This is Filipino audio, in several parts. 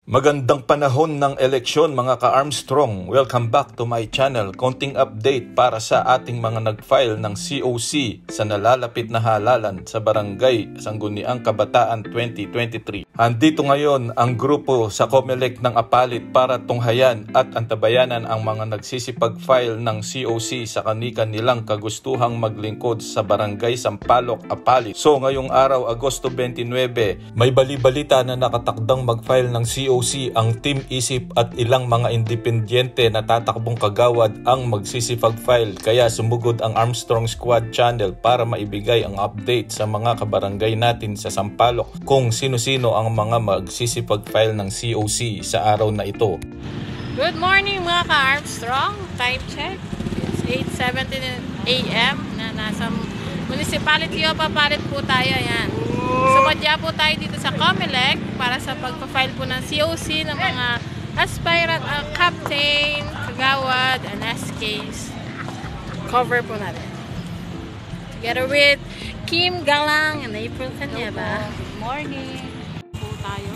Magandang panahon ng eleksyon mga ka-Armstrong. Welcome back to my channel. Konting update para sa ating mga nag-file ng COC sa nalalapit na halalan sa Barangay Sangguniang Kabataan 2023. Andito ngayon ang grupo sa COMELEC ng Apalit para tunghayan at antabayanan ang mga nagsisipag-file ng COC sa kani-kanilang kagustuhang maglingkod sa Barangay Sampaloc, Apalit. So ngayong araw, Agosto 29, may bali-balita na nakatakdang mag-file ng COC ang Team Isip at ilang mga independyente na tatakbong kagawad ang magsisipag-file, kaya sumugod ang Armstrong Squad channel para maibigay ang update sa mga kabarangay natin sa Sampaloc kung sino-sino ang mga magsisipag-file ng COC sa araw na ito. Good morning mga ka-Armstrong. Time check. It's 8:17 AM na nasa municipality o Apalit po tayo. Yan. Sumadya po tayo dito sa COMELEC para sa pagpa-file po ng COC ng mga aspirant, captain, kagawad, and SKs. Cover po natin. Together with Kim Galang and April Canieva. Good morning. Po tayo.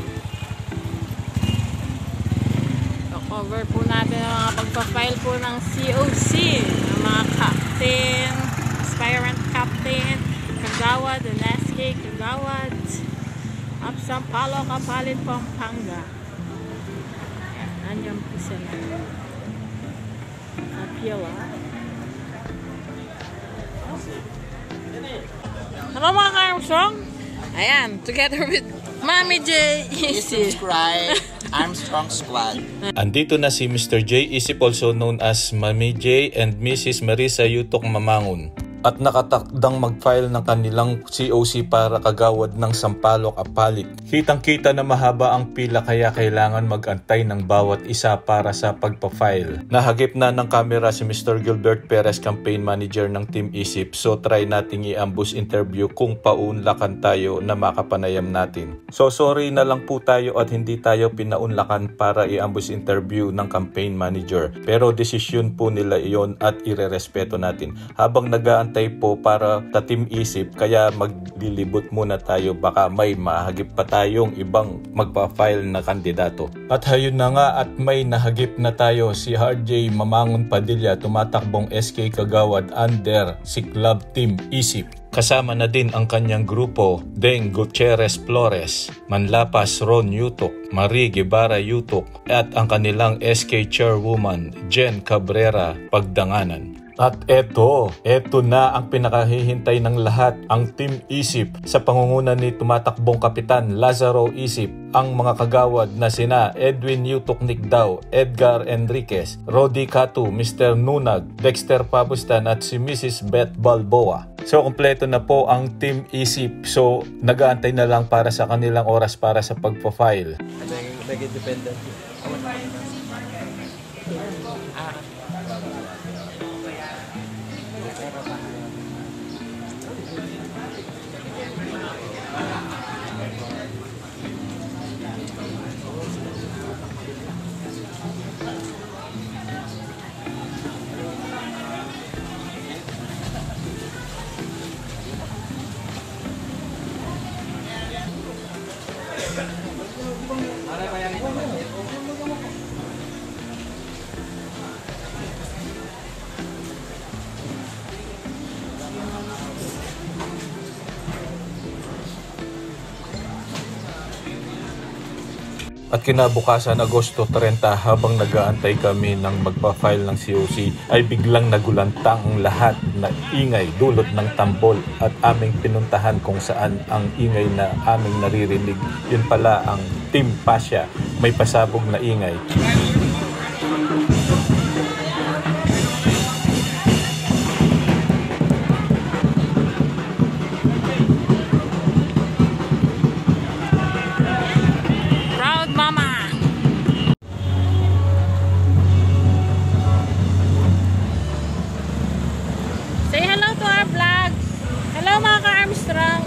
So, cover po natin ang mga pagpa-file po ng COC ng mga captain, aspirant captain, kagawad, and SK, kagawad, up Sampaloc, Apalit, Pampanga. Nandiyan po sila. Apila. Hello mga ka-Armstrong. Ayan, together with Mami J. Isip. Subscribe Armstrong Squad. Andito na si Mr. J. Isip, also known as Mami J, and Mrs. Marisa Yutok Mamangon, at nakatakdang mag-file ng kanilang COC para kagawad ng Sampaloc, Apalit. Kitang-kita na mahaba ang pila kaya kailangan mag-antay ng bawat isa para sa pagpa-file. Nahagip na ng kamera si Mr. Gilbert Perez, campaign manager ng Team Isip, so try nating i-ambush interview kung paunlakan tayo na makapanayam natin. So sorry na lang po tayo at hindi tayo pinaunlakan para i-ambush interview ng campaign manager. Pero desisyon po nila iyon at irerespeto natin. Habang nag-aantay po para sa Team Isip, kaya maglilibot muna tayo, baka may mahagip pa tayong ibang magpa-file na kandidato. At hayun na nga, at may nahagip na tayo, si RJ Mamangon Padilla, tumatakbong SK kagawad under si Club Team Isip. Kasama na din ang kanyang grupo, Deng Gutierrez Flores, Manlapas Ron Yutok, Marie Guevara Yutok, at ang kanilang SK chairwoman, Jen Cabrera Pagdanganan. At eto na ang pinakahihintay ng lahat, ang Team Isip sa pangunguna ni tumatakbong kapitan Lazaro Isip, ang mga kagawad na sina Edwin Yutok Nicdao, Edgar Enriquez, Rodi Catu, Mr. Nunag, Dexter Pabustan at si Mrs. Beth Balboa. So kompleto na po ang Team Isip, so nag-aantay na lang para sa kanilang oras para sa pagpa-file. Nag-independent. At kinabukasan, Agosto 30, habang nag-aantay kami ng magpa-file ng COC, ay biglang nagulantang ang lahat na ingay dulot ng tambol at aming pinuntahan kung saan ang ingay na aming naririnig. Yun pala ang Team Pasya, may pasabog na ingay. Say hello to our vlog. Hello mga ka-Armstrong.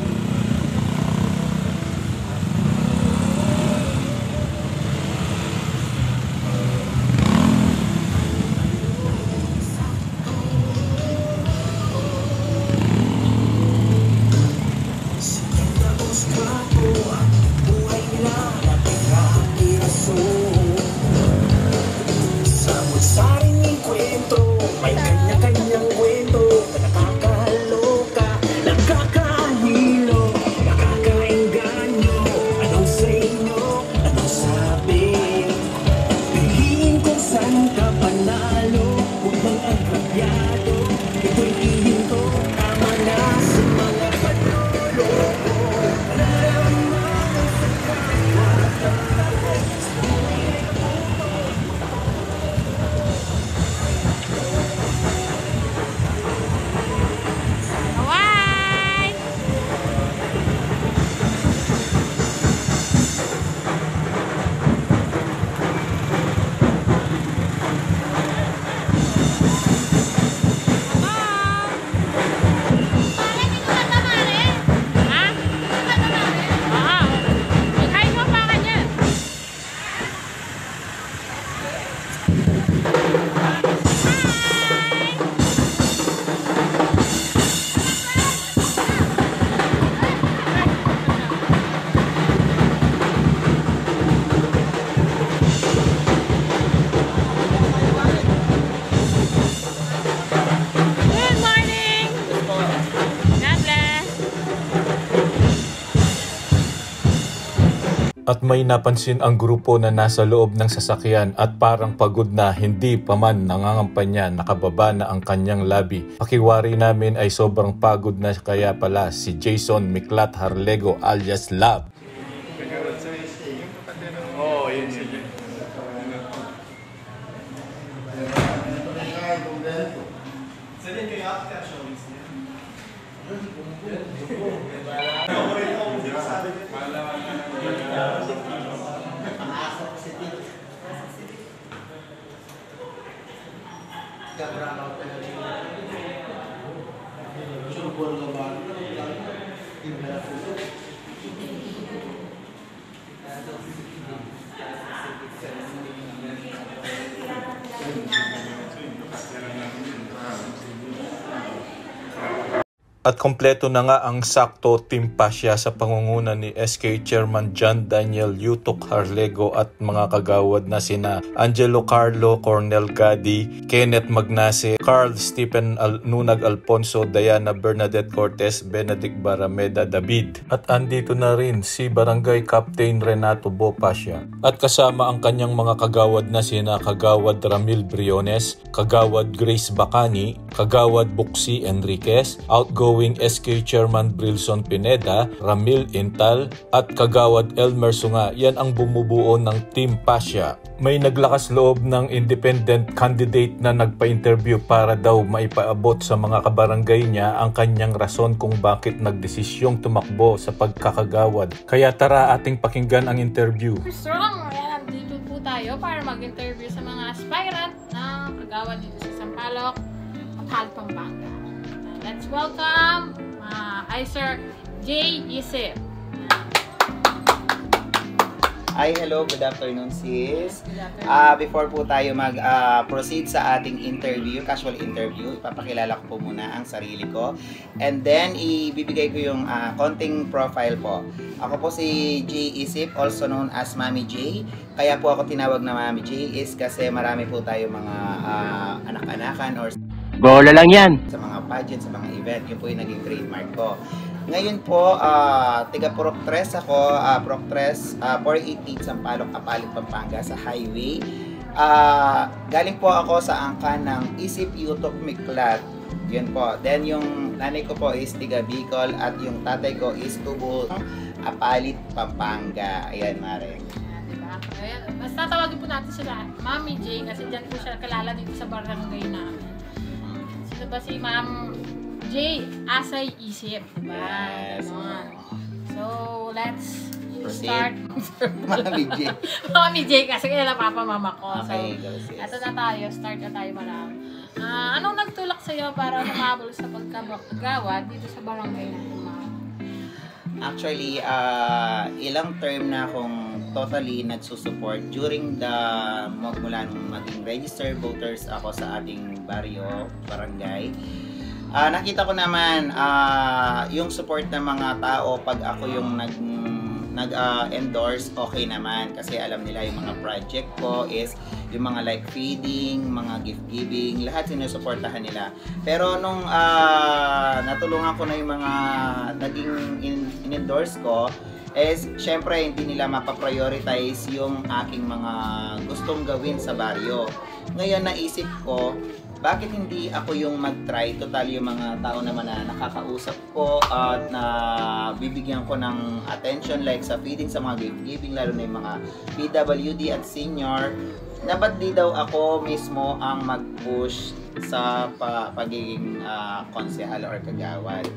At may napansin ang grupo na nasa loob ng sasakyan at parang pagod na, hindi pa man nangangampanya, nakababa na ang kanyang labi. Pakiwari namin ay sobrang pagod na, kaya pala si Jason Miklat Harlego alias Lab. At kompleto na nga ang sakto Team Pasya sa pangunguna ni SK Chairman John Daniel Yutok Harlego at mga kagawad na sina Angelo Carlo, Cornel Gadi, Kenneth Magnase, Carl Stephen Nunag Alfonso, Diana Bernadette Cortez, Benedict Barameda David. At andito na rin si Barangay Captain Renato Bo Pasya. At kasama ang kanyang mga kagawad na sina Kagawad Ramil Briones, Kagawad Grace Bacani, Kagawad Buxi Enriquez, outgoing SK Chairman Brilson Pineda, Ramil Intal at Kagawad Elmer Sunga. Yan ang bumubuo ng Team Pasya. May naglakas loob ng independent candidate na nagpa-interview para daw maipaabot sa mga kabarangay niya ang kanyang rason kung bakit nagdesisyong tumakbo sa pagkakagawad. Kaya tara ating pakinggan ang interview. Strong! Ayan, dito po tayo para mag-interview sa mga aspirant na kagawad dito sa Sampaloc, Mapal, Pampanga. Let's welcome Sir J. Isip. Hi, hello, good afternoon sis. Before po tayo mag-proceed sa ating interview, casual interview, ipapakilala ko po muna ang sarili ko. And then, ibibigay ko yung konting profile po. Ako po si J. Isip, also known as Mami J. Kaya po ako tinawag na Mami J is kasi marami po tayo mga anak-anakan or bola lang yan. Sa mga pageant, sa mga event, yun po yung naging trademark ko. Ngayon po, tiga Purok 3 ako, Purok 3, 488 Sampaloc, Apalit, Pampanga sa highway. Galing po ako sa angkan ng Isip Yutok Miklat. Yun po. Then yung nanay ko po is tiga Bicol at yung tatay ko is Tubo, Apalit, Pampanga. Ayan, Mare. Diba? Ayan, basta tawagin po natin sila Mami J kasi dyan po siya kalala dito sa barangay namin. Sino ba si Ma'am J. Asay Isip, diba? Yes. So, let's proceed. start. Mami J. Mami J kasi kaya napapamama ko. Okay, so, go sis. eto na tayo. Start na tayo marami. Anong nagtulak sa'yo para lumabol sa pagkagawad dito sa barangay natin, Ma'am? Actually, ilang term na akong totally nagsusupport during the mula nung maging registered voters ako sa ating baryo, barangay. Nakita ko naman yung support ng mga tao pag ako yung nag-endorse, okay naman kasi alam nila yung mga project ko is yung mga like feeding, mga gift giving, lahat sinusuportahan nila. Pero nung natulungan ko na yung mga naging in-endorse ko, is syempre hindi nila mapaprioritize yung aking mga gustong gawin sa baryo. Ngayon naisip ko, bakit hindi ako yung mag-try? Total yung mga tao naman na nakakausap ko at na bibigyan ko ng attention like sa feeding, sa mga gift giving, lalo na yung mga PWD at senior, na ba't di daw ako mismo ang mag-push sa pagiging konsehal or kagawad.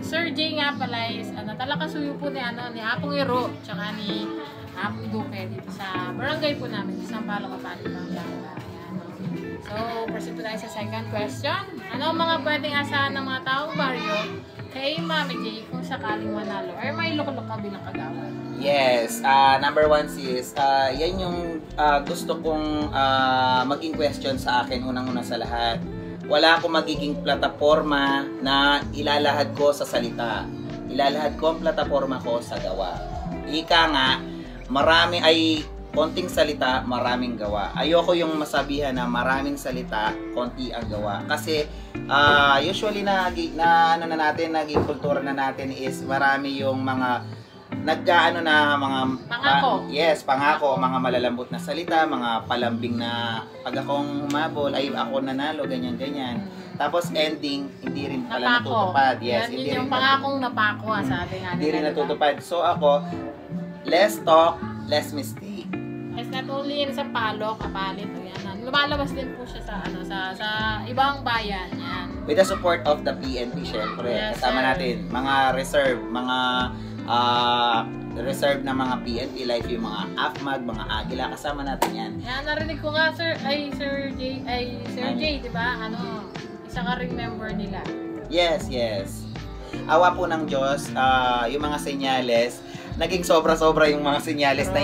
Sir J nga pala is talakasuyo po ni Apong Iro tsaka ni Apong Duque dito sa barangay po namin sa Sampaloc, Apalit, Pampanga. So, proceed po tayo sa second question. Ano ang mga pwedeng asahan ng mga taong baryo kay Mami J kung sakaling manalo or may loko-loko ka bilang kagawad? Yes, number one sis, yan yung gusto kong maging question sa akin unang-una sa lahat. Wala akong magiging plataforma na ilalahad ko sa salita. Ilalahad ko ang plataforma ko sa gawa. Ika nga, marami ay konting salita, maraming gawa. Ayoko yung masabihan na maraming salita, konti ang gawa. Kasi usually naging kultura na natin is marami yung mga nag-ano na mga Pangako. yes, pangako, mga malalambot na salita, mga palambing na pag akong humabol ay ako nanalo, ganyan. Tapos ending, hindi rin pala natutupad. Yes, yan, hindi yun yung rin pangakong napako, sabi nga nila. hindi rin diba? natutupad. So ako, less talk, less mistake. It's not only in sa Palo, Kapalit, o yan. Lumalabas din po siya sa sa ibang bayan, yan. With the support of the PNP, syempre. Yes, Kasama sir. natin, mga reserve na mga PNP, like yung mga AFMAG, mga Agila, kasama natin yan. Yan, narinig ko nga, Sir J, di ba? Ano, isa ka ring member nila. Yes. Awa po ng Diyos, yung mga senyales, naging sobra-sobra yung mga senyales na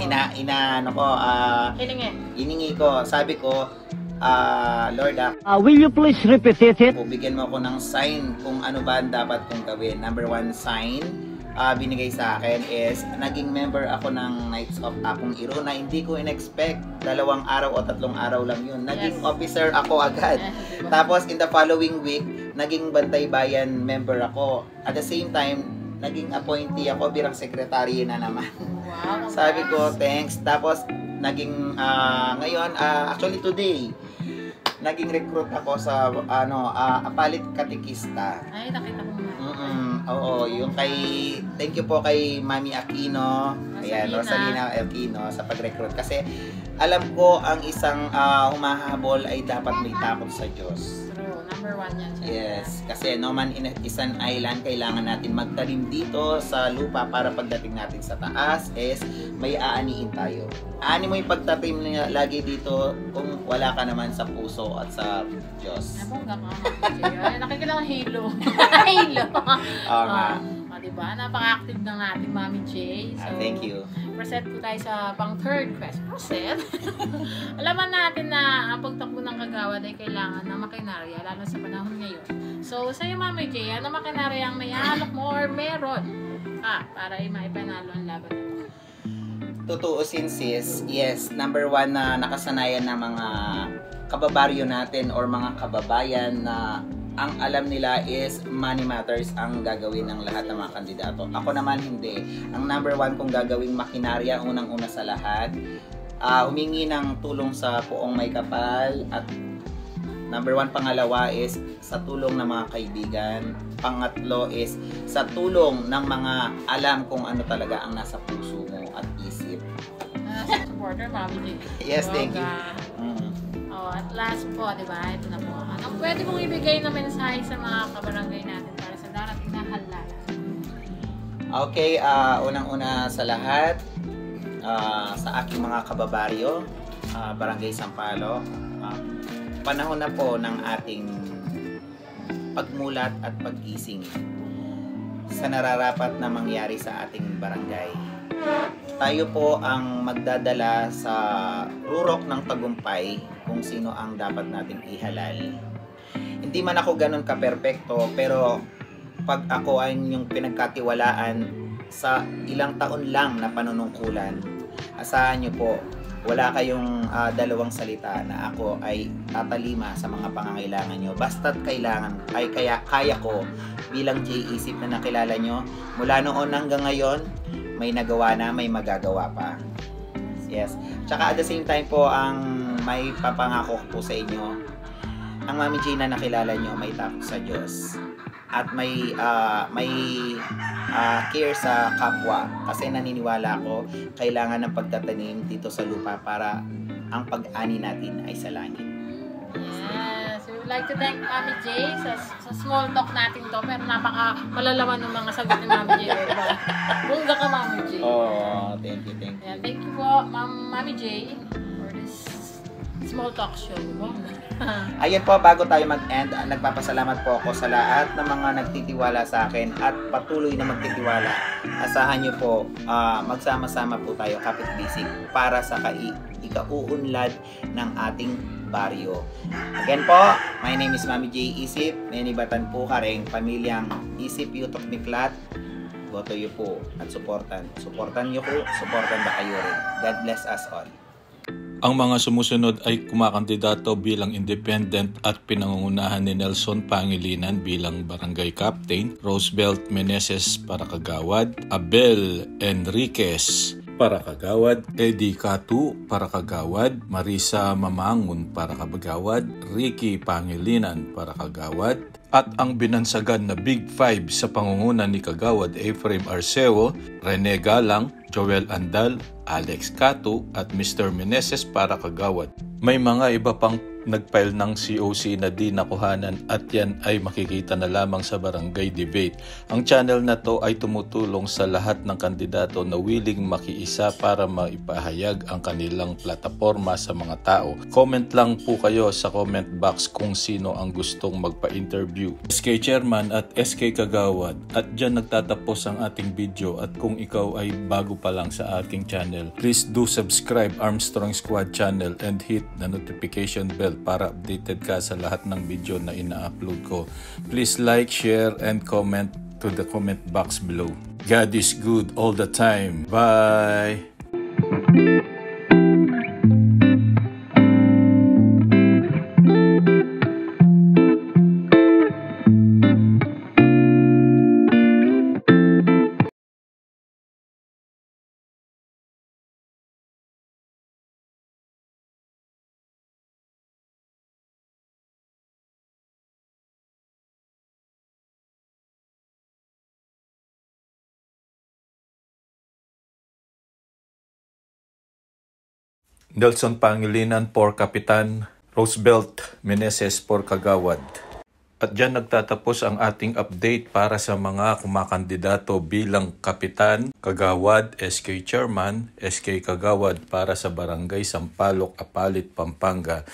iningi ko. Sabi ko, Lord, will you please repeat it? bigyan mo ako ng sign kung ano ba ang dapat kong gawin. Number one sign, binigay sa akin is, naging member ako ng Knights of Apong Iro na hindi ko in-expect. 2 araw o 3 araw lang yun. Naging Yes. officer ako agad. Yes, diba? Tapos in the following week, naging Bantay Bayan member ako. At the same time, naging appointee ako bilang secretary na naman. Wow, Sabi ko, thanks. Tapos naging ngayon, actually today, naging recruit ako sa Apalit Katikista. Ay, nakita ko nga. Oo, yung thank you po kay Mami Aquino, ayan, Rosalina Aquino sa pag-recruit kasi alam ko ang isang humahabol ay dapat may takot sa Diyos. True, number 1 yan siya. Yes, kasi no man in isang island, kailangan natin magtanim dito sa lupa para pagdating natin sa taas is may aaniin tayo. Aani mo yung pagtatim niya lagi dito kung wala ka naman sa puso at sa Diyos. Ay, bongga ka. Ay, nakikilang halo. Halo. Oo nga. Diba? Napaka-active ng ating Mami J. So, Thank you. Proceed po tayo sa pang third question. Proceed. Alaman natin na ang pagtakbo ng kagawad ay kailangan ng makinarya, lalo sa panahon ngayon. So, sa'yo Mami J, ano makinarya ang may alok mo or meron para maipanalo ang laban mo? Tutuusin sis, yes, number 1 na nakasanayan ng mga kababaryo natin or mga kababayan na ang alam nila is money matters ang gagawin ng lahat ng mga kandidato. Ako naman hindi. Ang number 1 kong gagawing makinarya, unang-una sa lahat, humingi ng tulong sa Poong May Kapal, at number 1, pangalawa is sa tulong ng mga kaibigan. Pangatlo is sa tulong ng mga alam kung ano talaga ang nasa puso mo at isip. Supporter, Mami J. Yes, thank you. At last po, di ba? Ito na po. Anong pwede mong ibigay na mensahe sa mga kabarangay natin para sa darating na halalan? Okay, unang-una sa lahat, sa aking mga kababaryo, Barangay Sampaloc, panahon na po ng ating pagmulat at paggising sa nararapat na mangyari sa ating barangay. Tayo po ang magdadala sa rurok ng tagumpay kung sino ang dapat nating ihalal. Hindi man ako ganun ka-perpekto, pero pag ako ay yung pinagkatiwalaan sa ilang taon lang na panunungkulan, asahan nyo po, wala kayong dalawang salita na ako ay tatalima sa mga pangangailangan nyo. Basta't kailangan ay kaya ko bilang J. Isip na nakilala nyo. Mula noon hanggang ngayon, may nagawa na, may magagawa pa. Yes. Tsaka at the same time po, ang may papangako po sa inyo, ang Mami J na nakilala nyo, may takot sa Diyos. At may care sa kapwa. Kasi naniniwala ko, kailangan ng pagtatanim dito sa lupa para ang pag-ani natin ay sa langit. Yes. We would like to thank Mami J sa small talk natin to. Pero napaka malalaman ng mga sagot ni Mami J. Diba? Bungga ka, Mami J. Oh, thank you. Yeah, thank you po, Mami J, for this small talk show. Ayun po, bago tayo mag-end, nagpapasalamat po ako sa lahat ng mga nagtitiwala sa akin at patuloy na magtitiwala. Asahan nyo po, magsama-sama po tayo, kapit bisig, para sa ikauunlad ng ating baryo. Again po, my name is Mami J. Isip, Nenibatan po kareng pamilyang Isip Yutok Miklat. Boto yo po at supportan. Supportan nyo po, supportan ba kayo rin. God bless us all. Ang mga sumusunod ay kumakandidato bilang independent at pinangungunahan ni Nelson Pangilinan bilang barangay captain, Roosevelt Meneses para Kagawad, Abel Enriquez para Kagawad, Eddie Catu para Kagawad, Marisa Mamangun para Kagawad, Ricky Pangilinan para Kagawad, at ang binansagan na Big Five sa pangunguna ni Kagawad Ephraim Arceo, Rene Galang, Joel Andal, Alex Catu at Mr. Meneses para Kagawad. May mga iba pang nag-file ng COC na di nakuhanan at yan ay makikita na lamang sa barangay debate. Ang channel na to ay tumutulong sa lahat ng kandidato na willing makiisa para maipahayag ang kanilang plataforma sa mga tao. Comment lang po kayo sa comment box kung sino ang gustong magpa-interview. SK Chairman at SK Kagawad, at dyan nagtatapos ang ating video, at kung ikaw ay bago pa lang sa ating channel, please do subscribe Armstrong Squad channel and hit the notification bell para updated ka sa lahat ng video na ina-upload ko. Please like, share, and comment to the comment box below. God is good all the time. Bye! Nelson Pangilinan for Kapitan, Roosevelt Meneses for Kagawad. At dyan nagtatapos ang ating update para sa mga kumakandidato bilang Kapitan, Kagawad, SK Chairman, SK Kagawad para sa Barangay Sampaloc, Apalit, Pampanga.